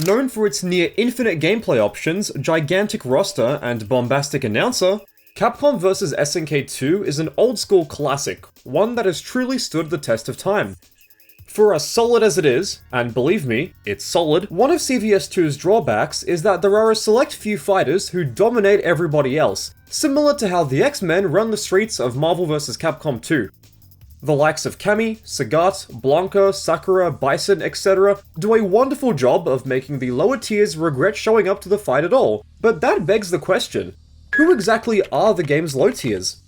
known for its near infinite gameplay options, gigantic roster, and bombastic announcer, Capcom vs SNK 2 is an old-school classic, one that has truly stood the test of time. For as solid as it is, and believe me, it's solid, one of CVS2's drawbacks is that there are a select few fighters who dominate everybody else, similar to how the X-Men run the streets of Marvel vs Capcom 2. The likes of Cammy, Sagat, Blanka, Sakura, Bison, etc. do a wonderful job of making the lower tiers regret showing up to the fight at all, but that begs the question, who exactly are the game's low tiers?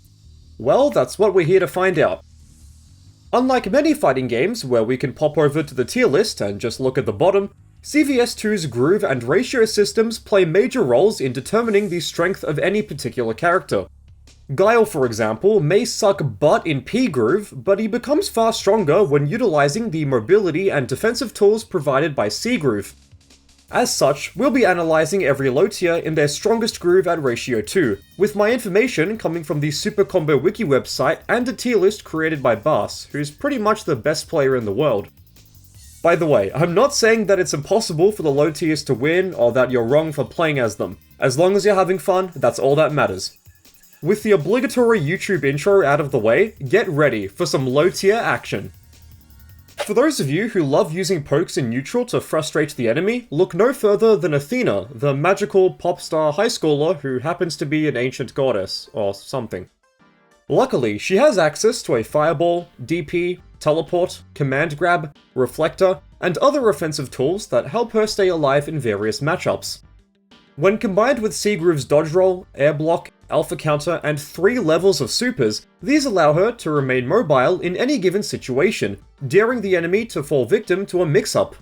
Well, that's what we're here to find out. Unlike many fighting games where we can pop over to the tier list and just look at the bottom, CVS2's groove and ratio systems play major roles in determining the strength of any particular character. Guile, for example, may suck butt in P-groove, but he becomes far stronger when utilizing the mobility and defensive tools provided by C-groove. As such, we'll be analysing every low tier in their strongest groove at ratio 2, with my information coming from the SuperComboWiki website and a tier list created by Bass, who's pretty much the best player in the world. By the way, I'm not saying that it's impossible for the low tiers to win, or that you're wrong for playing as them. As long as you're having fun, that's all that matters. With the obligatory YouTube intro out of the way, get ready for some low tier action. For those of you who love using pokes in neutral to frustrate the enemy, look no further than Athena, the magical pop star high schooler who happens to be an ancient goddess, or something. Luckily, she has access to a fireball, DP, teleport, command grab, reflector, and other offensive tools that help her stay alive in various matchups. When combined with C-Groove's dodge roll, air block, alpha counter, and 3 levels of supers, these allow her to remain mobile in any given situation, daring the enemy to fall victim to a mix-up.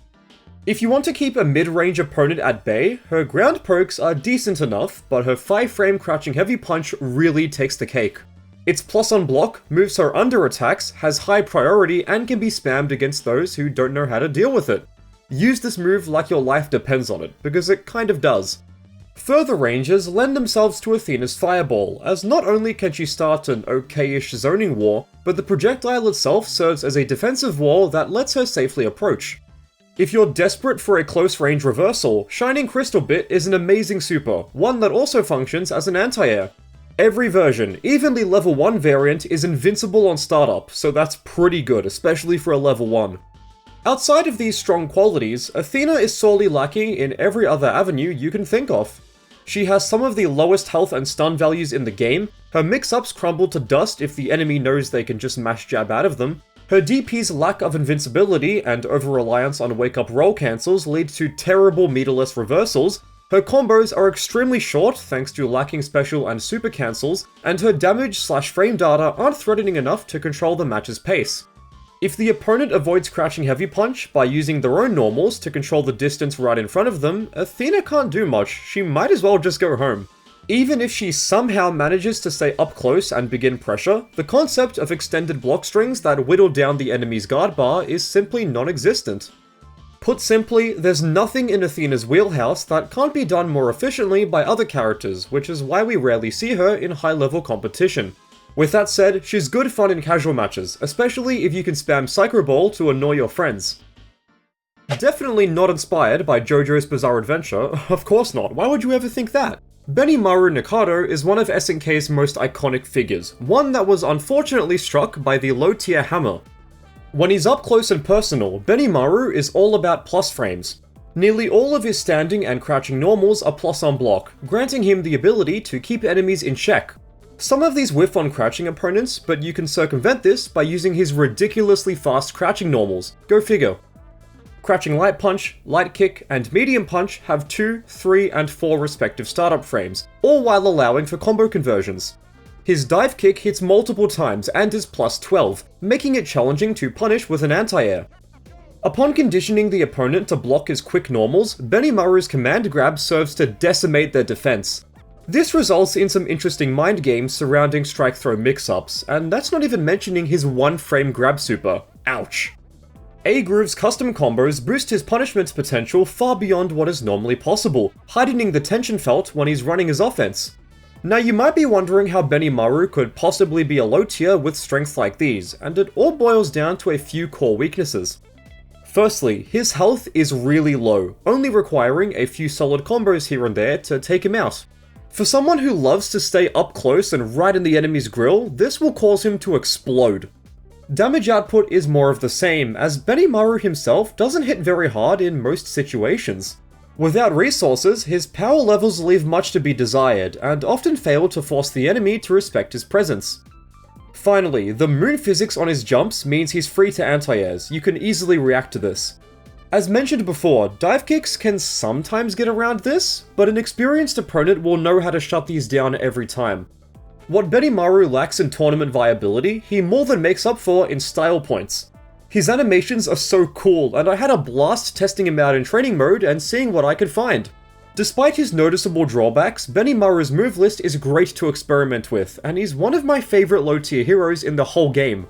If you want to keep a mid-range opponent at bay, her ground pokes are decent enough, but her 5-frame crouching heavy punch really takes the cake. Its plus on block moves her under attacks, has high priority, and can be spammed against those who don't know how to deal with it. Use this move like your life depends on it, because it kind of does. Further ranges lend themselves to Athena's fireball, as not only can she start an okay-ish zoning war, but the projectile itself serves as a defensive wall that lets her safely approach. If you're desperate for a close-range reversal, Shining Crystal Bit is an amazing super, one that also functions as an anti-air. Every version, even the level 1 variant, is invincible on startup, so that's pretty good, especially for a level 1. Outside of these strong qualities, Athena is sorely lacking in every other avenue you can think of. She has some of the lowest health and stun values in the game, her mix-ups crumble to dust if the enemy knows they can just mash jab out of them, her DP's lack of invincibility and over-reliance on wake-up roll cancels lead to terrible meterless reversals, her combos are extremely short thanks to lacking special and super cancels, and her damage/frame data aren't threatening enough to control the match's pace. If the opponent avoids crouching heavy punch by using their own normals to control the distance right in front of them, Athena can't do much, she might as well just go home. Even if she somehow manages to stay up close and begin pressure, the concept of extended block strings that whittle down the enemy's guard bar is simply non-existent. Put simply, there's nothing in Athena's wheelhouse that can't be done more efficiently by other characters, which is why we rarely see her in high-level competition. With that said, she's good fun in casual matches, especially if you can spam Psycho Ball to annoy your friends. Definitely not inspired by JoJo's Bizarre Adventure, of course not, why would you ever think that? Benimaru Nikado is one of SNK's most iconic figures, one that was unfortunately struck by the low-tier hammer. When he's up close and personal, Benimaru is all about plus frames. Nearly all of his standing and crouching normals are plus on block, granting him the ability to keep enemies in check. Some of these whiff on crouching opponents, but you can circumvent this by using his ridiculously fast crouching normals. Go figure. Crouching light punch, light kick, and medium punch have 2, 3, and 4 respective startup frames, all while allowing for combo conversions. His dive kick hits multiple times and is plus 12, making it challenging to punish with an anti-air. Upon conditioning the opponent to block his quick normals, Benimaru's command grab serves to decimate their defense. This results in some interesting mind games surrounding strike-throw mix-ups, and that's not even mentioning his 1-frame grab super. Ouch. A-Groove's custom combos boost his punishment's potential far beyond what is normally possible, heightening the tension felt when he's running his offense. Now you might be wondering how Benimaru could possibly be a low tier with strengths like these, and it all boils down to a few core weaknesses. Firstly, his health is really low, only requiring a few solid combos here and there to take him out. For someone who loves to stay up close and right in the enemy's grill, this will cause him to explode. Damage output is more of the same, as Benimaru himself doesn't hit very hard in most situations. Without resources, his power levels leave much to be desired, and often fail to force the enemy to respect his presence. Finally, the moon physics on his jumps means he's free to anti-airs. You can easily react to this. As mentioned before, dive kicks can sometimes get around this, but an experienced opponent will know how to shut these down every time. What Benimaru lacks in tournament viability, he more than makes up for in style points. His animations are so cool, and I had a blast testing him out in training mode and seeing what I could find. Despite his noticeable drawbacks, Benimaru's move list is great to experiment with, and he's one of my favourite low-tier heroes in the whole game.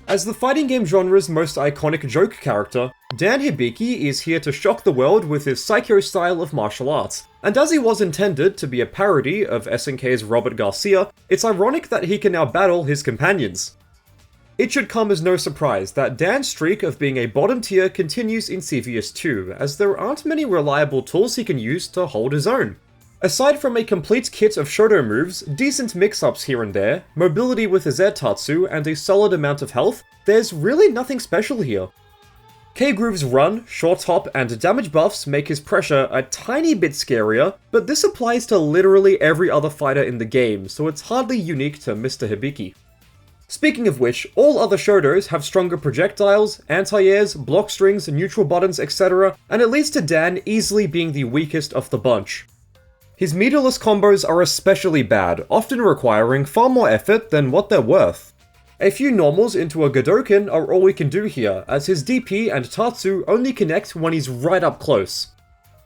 As the fighting game genre's most iconic joke character, Dan Hibiki is here to shock the world with his psycho style of martial arts, and as he was intended to be a parody of SNK's Robert Garcia, it's ironic that he can now battle his companions. It should come as no surprise that Dan's streak of being a bottom tier continues in CVS2, as there aren't many reliable tools he can use to hold his own. Aside from a complete kit of Shoto moves, decent mix-ups here and there, mobility with his Zertatsu, and a solid amount of health, there's really nothing special here. K-Groove's run, short hop, and damage buffs make his pressure a tiny bit scarier, but this applies to literally every other fighter in the game, so it's hardly unique to Mr. Hibiki. Speaking of which, all other Shotos have stronger projectiles, anti-airs, block strings, neutral buttons, etc., and it leads to Dan easily being the weakest of the bunch. His meterless combos are especially bad, often requiring far more effort than what they're worth. A few normals into a Godoken are all we can do here, as his DP and Tatsu only connect when he's right up close.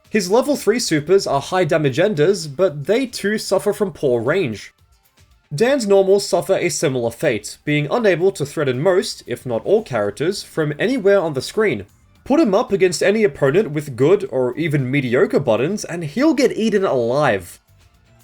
His level 3 supers are high damage enders, but they too suffer from poor range. Dan's normals suffer a similar fate, being unable to threaten most, if not all characters, from anywhere on the screen. Put him up against any opponent with good or even mediocre buttons and he'll get eaten alive.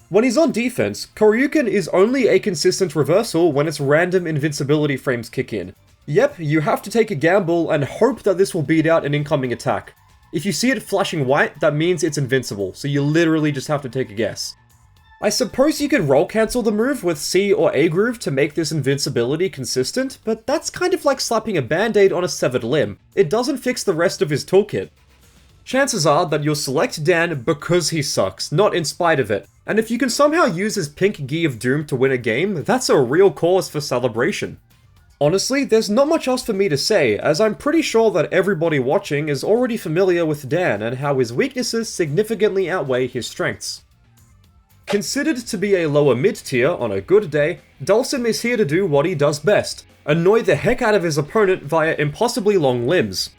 When he's on defense, Koryuken is only a consistent reversal when its random invincibility frames kick in. Yep, you have to take a gamble and hope that this will beat out an incoming attack. If you see it flashing white, that means it's invincible, so you literally just have to take a guess. I suppose you could roll cancel the move with C or A groove to make this invincibility consistent, but that's kind of like slapping a band-aid on a severed limb. It doesn't fix the rest of his toolkit. Chances are that you'll select Dan because he sucks, not in spite of it, and if you can somehow use his pink Gi of Doom to win a game, that's a real cause for celebration. Honestly, there's not much else for me to say, as I'm pretty sure that everybody watching is already familiar with Dan and how his weaknesses significantly outweigh his strengths. Considered to be a lower mid-tier on a good day, Dhalsim is here to do what he does best, annoy the heck out of his opponent via impossibly long limbs.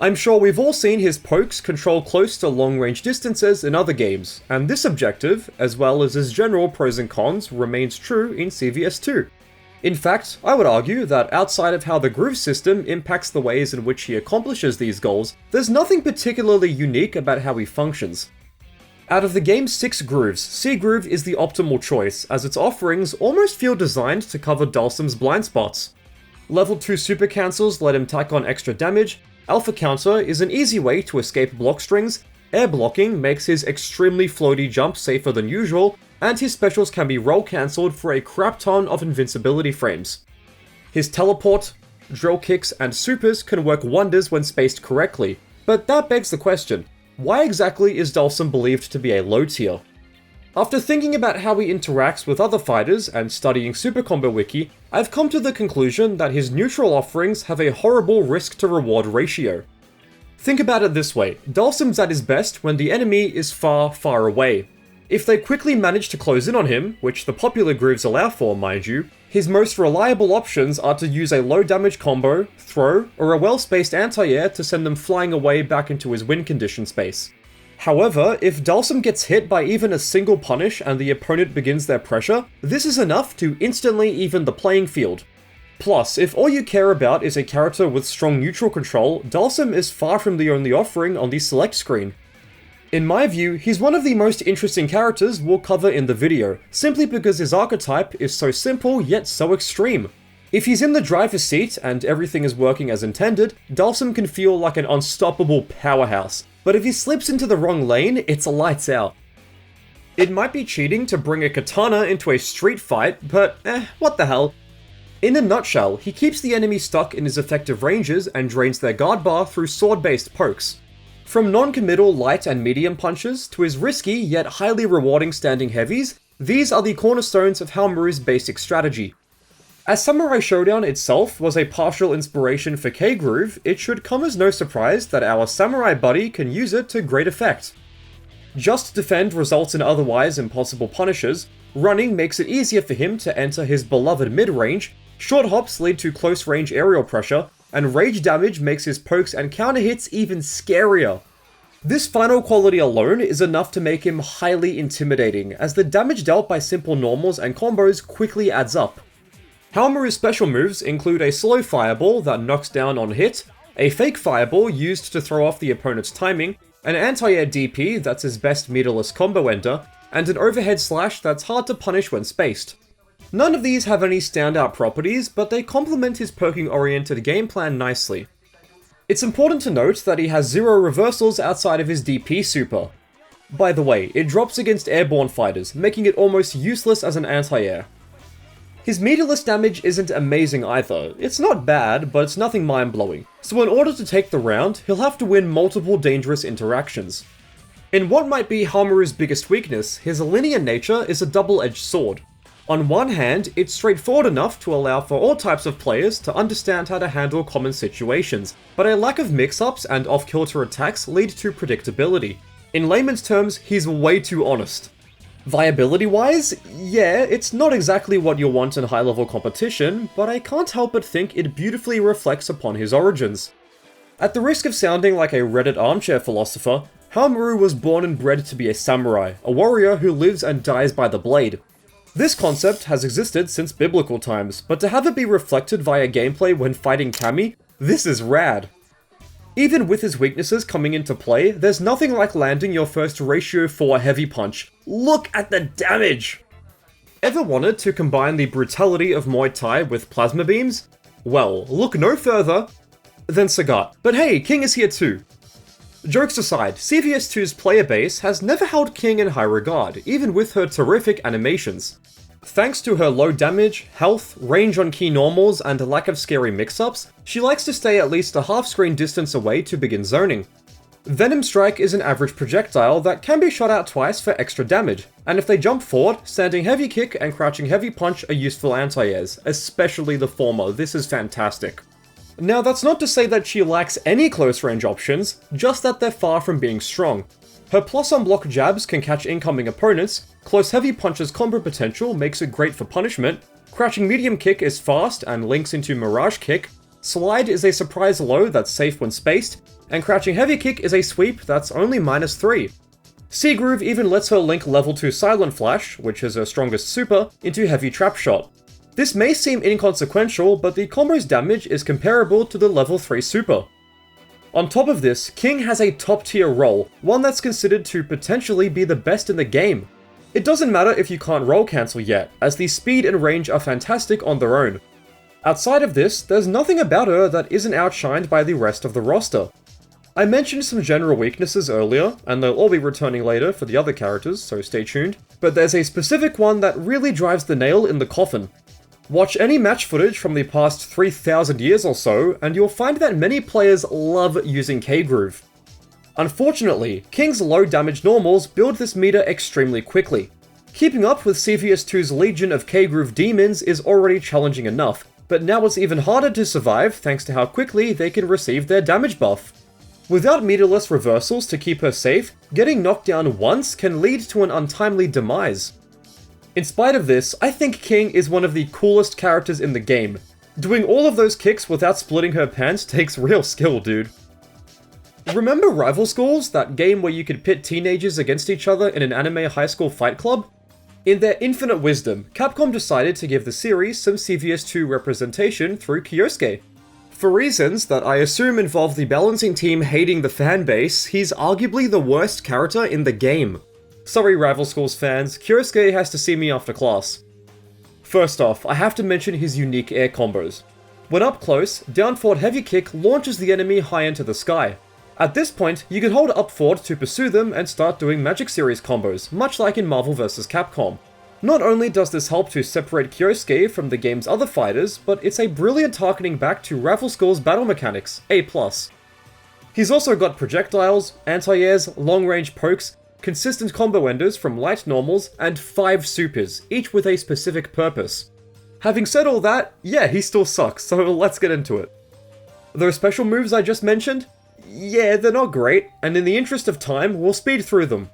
I'm sure we've all seen his pokes control close to long-range distances in other games, and this objective, as well as his general pros and cons, remains true in CVS2. In fact, I would argue that outside of how the groove system impacts the ways in which he accomplishes these goals, there's nothing particularly unique about how he functions. Out of the game's 6 grooves, C-Groove is the optimal choice, as its offerings almost feel designed to cover Dhalsim's blind spots. Level 2 super cancels let him tack on extra damage, Alpha Counter is an easy way to escape block strings, air blocking makes his extremely floaty jump safer than usual, and his specials can be roll cancelled for a crap ton of invincibility frames. His teleport, drill kicks, and supers can work wonders when spaced correctly, but that begs the question. Why exactly is Dhalsim believed to be a low tier? After thinking about how he interacts with other fighters and studying SuperComboWiki, I've come to the conclusion that his neutral offerings have a horrible risk-to-reward ratio. Think about it this way, Dhalsim's at his best when the enemy is far, far away. If they quickly manage to close in on him, which the popular grooves allow for, mind you, his most reliable options are to use a low damage combo, throw, or a well-spaced anti-air to send them flying away back into his win condition space. However, if Dhalsim gets hit by even a single punish and the opponent begins their pressure, this is enough to instantly even the playing field. Plus, if all you care about is a character with strong neutral control, Dhalsim is far from the only offering on the select screen. In my view, he's one of the most interesting characters we'll cover in the video, simply because his archetype is so simple yet so extreme. If he's in the driver's seat and everything is working as intended, Dhalsim can feel like an unstoppable powerhouse, but if he slips into the wrong lane, it's lights out. It might be cheating to bring a katana into a street fight, but what the hell. In a nutshell, he keeps the enemy stuck in his effective ranges and drains their guard bar through sword-based pokes. From non-committal light and medium punches to his risky yet highly rewarding standing heavies, these are the cornerstones of Haohmaru's basic strategy. As Samurai Showdown itself was a partial inspiration for K-Groove, it should come as no surprise that our samurai buddy can use it to great effect. Just defend results in otherwise impossible punishes, running makes it easier for him to enter his beloved mid-range, short hops lead to close-range aerial pressure, and rage damage makes his pokes and counter hits even scarier. This final quality alone is enough to make him highly intimidating, as the damage dealt by simple normals and combos quickly adds up. Haohmaru's special moves include a slow fireball that knocks down on hit, a fake fireball used to throw off the opponent's timing, an anti-air DP that's his best meterless combo ender, and an overhead slash that's hard to punish when spaced. None of these have any standout properties, but they complement his poking-oriented game plan nicely. It's important to note that he has zero reversals outside of his DP super. By the way, it drops against airborne fighters, making it almost useless as an anti-air. His meterless damage isn't amazing either. It's not bad, but it's nothing mind-blowing, so in order to take the round, he'll have to win multiple dangerous interactions. In what might be Haohmaru's biggest weakness, his linear nature is a double-edged sword. On one hand, it's straightforward enough to allow for all types of players to understand how to handle common situations, but a lack of mix-ups and off-kilter attacks lead to predictability. In layman's terms, he's way too honest. Viability-wise, yeah, it's not exactly what you'll want in high-level competition, but I can't help but think it beautifully reflects upon his origins. At the risk of sounding like a Reddit armchair philosopher, Haohmaru was born and bred to be a samurai, a warrior who lives and dies by the blade. This concept has existed since biblical times, but to have it be reflected via gameplay when fighting Cammy, this is rad. Even with his weaknesses coming into play, there's nothing like landing your first ratio 4 heavy punch. Look at the damage! Ever wanted to combine the brutality of Muay Thai with plasma beams? Well, look no further than Sagat. But hey, King is here too. Jokes aside, CVS2's player base has never held King in high regard, even with her terrific animations. Thanks to her low damage, health, range on key normals, and lack of scary mix-ups, she likes to stay at least a half-screen distance away to begin zoning. Venom Strike is an average projectile that can be shot out twice for extra damage, and if they jump forward, standing heavy kick and crouching heavy punch are useful anti-airs, especially the former. This is fantastic. Now that's not to say that she lacks any close range options, just that they're far from being strong. Her plus on block jabs can catch incoming opponents, close heavy punches combo potential makes it great for punishment, crouching medium kick is fast and links into mirage kick, slide is a surprise low that's safe when spaced, and crouching heavy kick is a sweep that's only -3. C-Groove even lets her link level 2 silent flash, which is her strongest super, into heavy trap shot. This may seem inconsequential, but the combo's damage is comparable to the level 3 super. On top of this, King has a top tier role, one that's considered to potentially be the best in the game. It doesn't matter if you can't roll cancel yet, as the speed and range are fantastic on their own. Outside of this, there's nothing about her that isn't outshined by the rest of the roster. I mentioned some general weaknesses earlier, and they'll all be returning later for the other characters, so stay tuned, but there's a specific one that really drives the nail in the coffin. Watch any match footage from the past 3,000 years or so, and you'll find that many players love using K-Groove. Unfortunately, King's low damage normals build this meter extremely quickly. Keeping up with CVS2's legion of K-Groove demons is already challenging enough, but now it's even harder to survive thanks to how quickly they can receive their damage buff. Without meterless reversals to keep her safe, getting knocked down once can lead to an untimely demise. In spite of this, I think King is one of the coolest characters in the game. Doing all of those kicks without splitting her pants takes real skill, dude. Remember Rival Schools, that game where you could pit teenagers against each other in an anime high school fight club? In their infinite wisdom, Capcom decided to give the series some CVS2 representation through Kyosuke. For reasons that I assume involve the balancing team hating the fanbase, he's arguably the worst character in the game. Sorry Rival Schools fans, Kyosuke has to see me after class. First off, I have to mention his unique air combos. When up close, down forward heavy kick launches the enemy high into the sky. At this point, you can hold up forward to pursue them and start doing Magic Series combos, much like in Marvel vs. Capcom. Not only does this help to separate Kyosuke from the game's other fighters, but it's a brilliant harkening back to Raffle School's battle mechanics, A+. He's also got projectiles, anti-airs, long-range pokes, consistent combo enders from light normals, and 5 supers, each with a specific purpose. Having said all that, yeah, he still sucks, so let's get into it. Those special moves I just mentioned? Yeah, they're not great, and in the interest of time, we'll speed through them.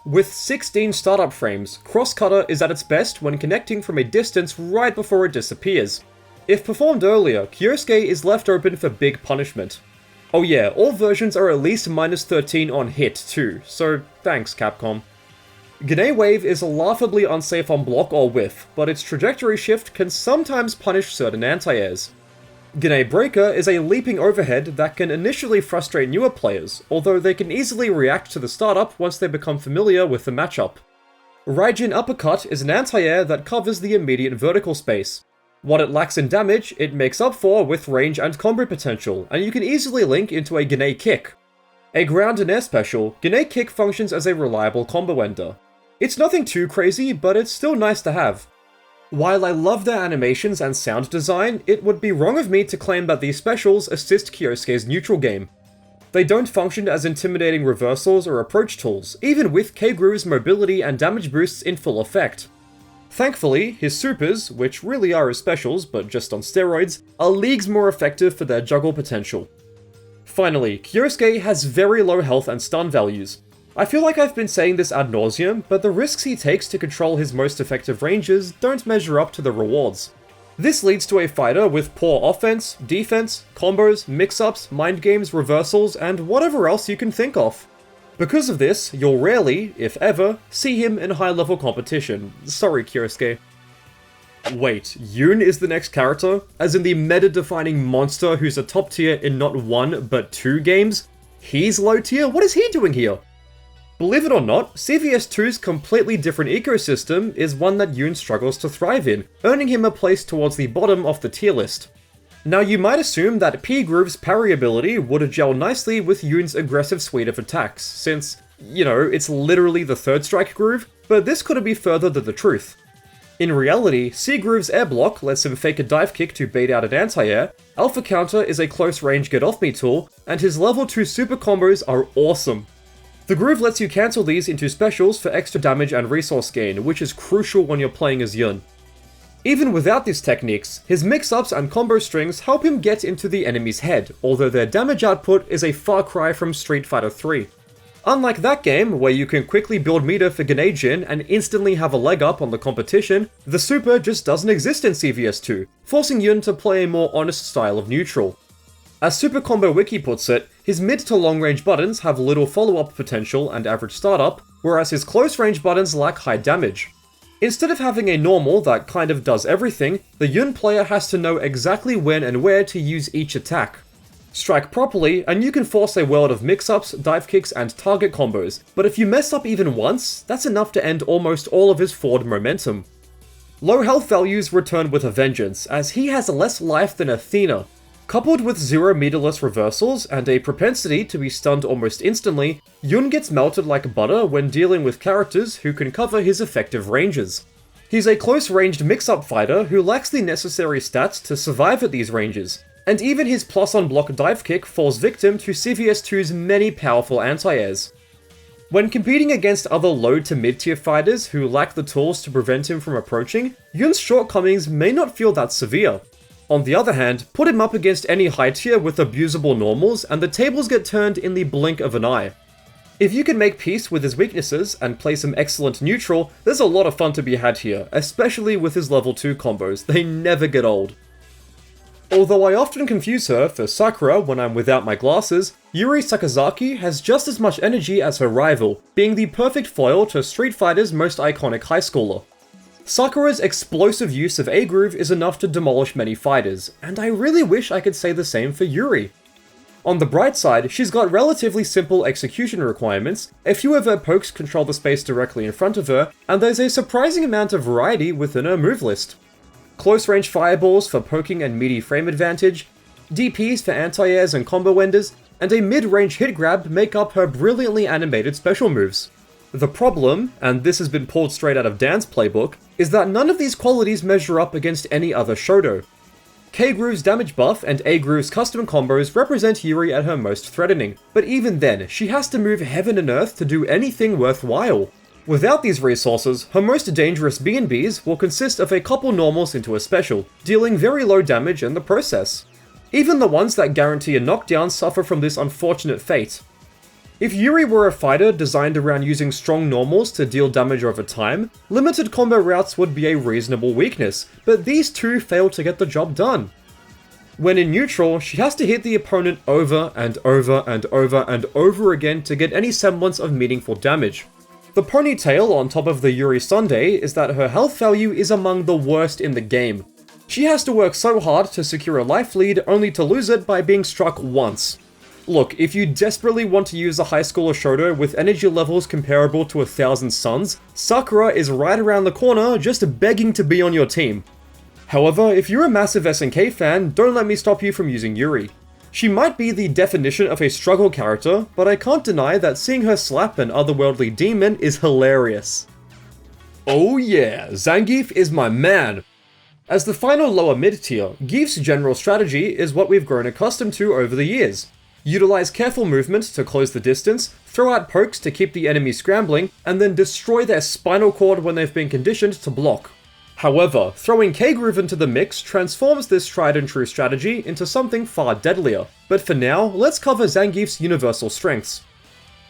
With 16 startup frames, Cross Cutter is at its best when connecting from a distance right before it disappears. If performed earlier, Kyosuke is left open for big punishment. Oh yeah, all versions are at least -13 on hit too, so thanks Capcom. Gane Wave is laughably unsafe on block or whiff, but its trajectory shift can sometimes punish certain anti-airs. Gane Breaker is a leaping overhead that can initially frustrate newer players, although they can easily react to the startup once they become familiar with the matchup. Raijin Uppercut is an anti-air that covers the immediate vertical space. What it lacks in damage, it makes up for with range and combo potential, and you can easily link into a Gane Kick. A ground and air special, Gane Kick functions as a reliable combo ender. It's nothing too crazy, but it's still nice to have. While I love their animations and sound design, it would be wrong of me to claim that these specials assist Kyosuke's neutral game. They don't function as intimidating reversals or approach tools, even with K-Groove's mobility and damage boosts in full effect. Thankfully, his supers, which really are his specials but just on steroids, are leagues more effective for their juggle potential. Finally, Kyosuke has very low health and stun values. I feel like I've been saying this ad nauseum, but the risks he takes to control his most effective ranges don't measure up to the rewards. This leads to a fighter with poor offense, defense, combos, mix-ups, mind games, reversals, and whatever else you can think of. Because of this, you'll rarely, if ever, see him in high-level competition. Sorry, Kyosuke. Wait, Yoon is the next character? As in the meta-defining monster who's a top tier in not 1, but 2 games? He's low tier? What is he doing here? Believe it or not, CVS2's completely different ecosystem is one that Yoon struggles to thrive in, earning him a place towards the bottom of the tier list. Now you might assume that P-Groove's parry ability would gel nicely with Yoon's aggressive suite of attacks, since, you know, it's literally the third strike groove, but this couldn't be further than the truth. In reality, C-Groove's air block lets him fake a dive kick to bait out an anti-air, Alpha Counter is a close range get off me tool, and his level 2 super combos are awesome. The groove lets you cancel these into specials for extra damage and resource gain, which is crucial when you're playing as Yoon. Even without these techniques, his mix-ups and combo strings help him get into the enemy's head, although their damage output is a far cry from Street Fighter 3. Unlike that game, where you can quickly build meter for Gane Jin and instantly have a leg up on the competition, the super just doesn't exist in CVS2, forcing Yoon to play a more honest style of neutral. As SuperComboWiki puts it, his mid to long range buttons have little follow-up potential and average startup, whereas his close range buttons lack high damage. Instead of having a normal that kind of does everything, the Yoon player has to know exactly when and where to use each attack. Strike properly, and you can force a world of mix-ups, dive kicks, and target combos, but if you mess up even once, that's enough to end almost all of his forward momentum. Low health values return with a vengeance, as he has less life than Athena. Coupled with 0 meterless reversals and a propensity to be stunned almost instantly, Yoon gets melted like butter when dealing with characters who can cover his effective ranges. He's a close-ranged mix-up fighter who lacks the necessary stats to survive at these ranges, and even his plus-on-block dive kick falls victim to CVS2's many powerful anti-airs. When competing against other low to mid-tier fighters who lack the tools to prevent him from approaching, Yoon's shortcomings may not feel that severe. On the other hand, put him up against any high tier with abusable normals and the tables get turned in the blink of an eye. If you can make peace with his weaknesses and play some excellent neutral, there's a lot of fun to be had here, especially with his level 2 combos, they never get old. Although I often confuse her for Sakura when I'm without my glasses, Yuri Sakazaki has just as much energy as her rival, being the perfect foil to Street Fighter's most iconic high schooler. Sakura's explosive use of A-Groove is enough to demolish many fighters, and I really wish I could say the same for Yuri. On the bright side, she's got relatively simple execution requirements, a few of her pokes control the space directly in front of her, and there's a surprising amount of variety within her move list. close range fireballs for poking and meaty frame advantage, DPs for anti-airs and combo enders, and a mid-range hit grab make up her brilliantly animated special moves. The problem, and this has been pulled straight out of Dan's playbook, is that none of these qualities measure up against any other Shoto. K-Groove's damage buff and A-Groove's custom combos represent Yuri at her most threatening, but even then, she has to move heaven and earth to do anything worthwhile. Without these resources, her most dangerous B&Bs will consist of a couple normals into a special, dealing very low damage in the process. Even the ones that guarantee a knockdown suffer from this unfortunate fate. If Yuri were a fighter designed around using strong normals to deal damage over time, limited combo routes would be a reasonable weakness, but these two fail to get the job done. When in neutral, she has to hit the opponent over and over and over and over again to get any semblance of meaningful damage. The ponytail on top of the Yuri sundae is that her health value is among the worst in the game. She has to work so hard to secure a life lead only to lose it by being struck once. Look, if you desperately want to use a high schooler Shoto with energy levels comparable to 1,000 suns, Sakura is right around the corner just begging to be on your team. However, if you're a massive SNK fan, don't let me stop you from using Yuri. She might be the definition of a struggle character, but I can't deny that seeing her slap an otherworldly demon is hilarious. Oh yeah, Zangief is my man! As the final lower mid-tier, Geef's general strategy is what we've grown accustomed to over the years. Utilize careful movement to close the distance, throw out pokes to keep the enemy scrambling, and then destroy their spinal cord when they've been conditioned to block. However, throwing K-Groove into the mix transforms this tried and true strategy into something far deadlier. But for now, let's cover Zangief's universal strengths.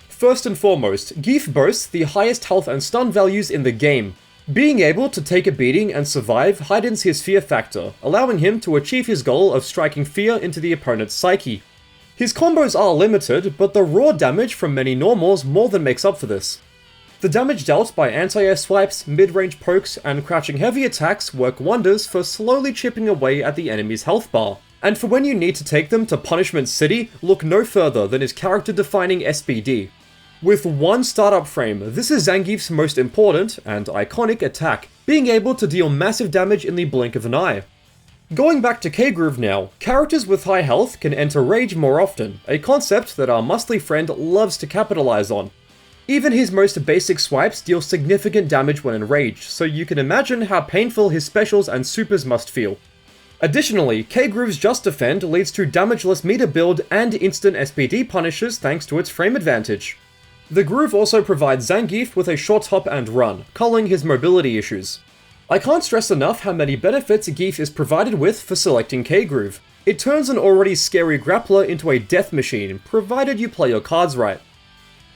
First and foremost, Geef boasts the highest health and stun values in the game. Being able to take a beating and survive heightens his fear factor, allowing him to achieve his goal of striking fear into the opponent's psyche. His combos are limited, but the raw damage from many normals more than makes up for this. The damage dealt by anti-air swipes, mid-range pokes, and crouching heavy attacks work wonders for slowly chipping away at the enemy's health bar. And for when you need to take them to Punishment City, look no further than his character-defining SBD. With one startup frame, this is Zangief's most important and iconic attack, being able to deal massive damage in the blink of an eye. Going back to K-Groove now, characters with high health can enter rage more often, a concept that our muscly friend loves to capitalize on. Even his most basic swipes deal significant damage when enraged, so you can imagine how painful his specials and supers must feel. Additionally, K-Groove's Just Defend leads to damageless meter build and instant SPD punishes thanks to its frame advantage. The groove also provides Zangief with a short hop and run, culling his mobility issues. I can't stress enough how many benefits Geef is provided with for selecting K-Groove. It turns an already scary grappler into a death machine, provided you play your cards right.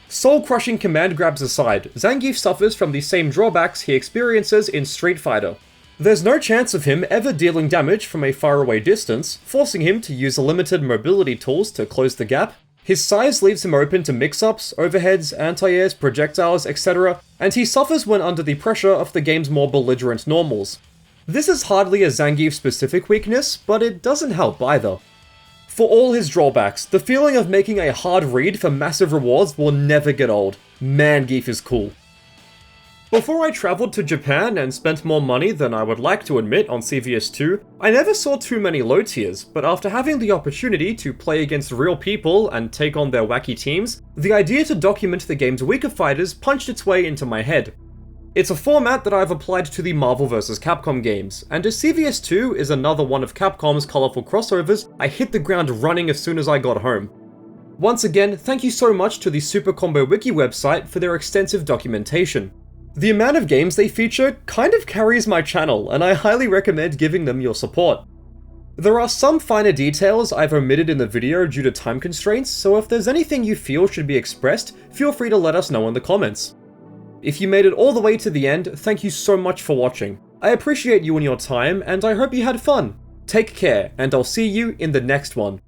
Soul-crushing command grabs aside, Zangief suffers from the same drawbacks he experiences in Street Fighter. There's no chance of him ever dealing damage from a faraway distance, forcing him to use limited mobility tools to close the gap. His size leaves him open to mix-ups, overheads, anti-airs, projectiles, etc., and he suffers when under the pressure of the game's more belligerent normals. This is hardly a Zangief-specific weakness, but it doesn't help either. For all his drawbacks, the feeling of making a hard read for massive rewards will never get old. Man, Geef is cool. Before I travelled to Japan and spent more money than I would like to admit on CVS2, I never saw too many low tiers, but after having the opportunity to play against real people and take on their wacky teams, the idea to document the game's weaker fighters punched its way into my head. It's a format that I've applied to the Marvel vs. Capcom games, and as CVS2 is another one of Capcom's colourful crossovers, I hit the ground running as soon as I got home. Once again, thank you so much to the SuperComboWiki website for their extensive documentation. The amount of games they feature kind of carries my channel, and I highly recommend giving them your support. There are some finer details I've omitted in the video due to time constraints, so if there's anything you feel should be expressed, feel free to let us know in the comments. If you made it all the way to the end, thank you so much for watching. I appreciate you and your time, and I hope you had fun. Take care, and I'll see you in the next one.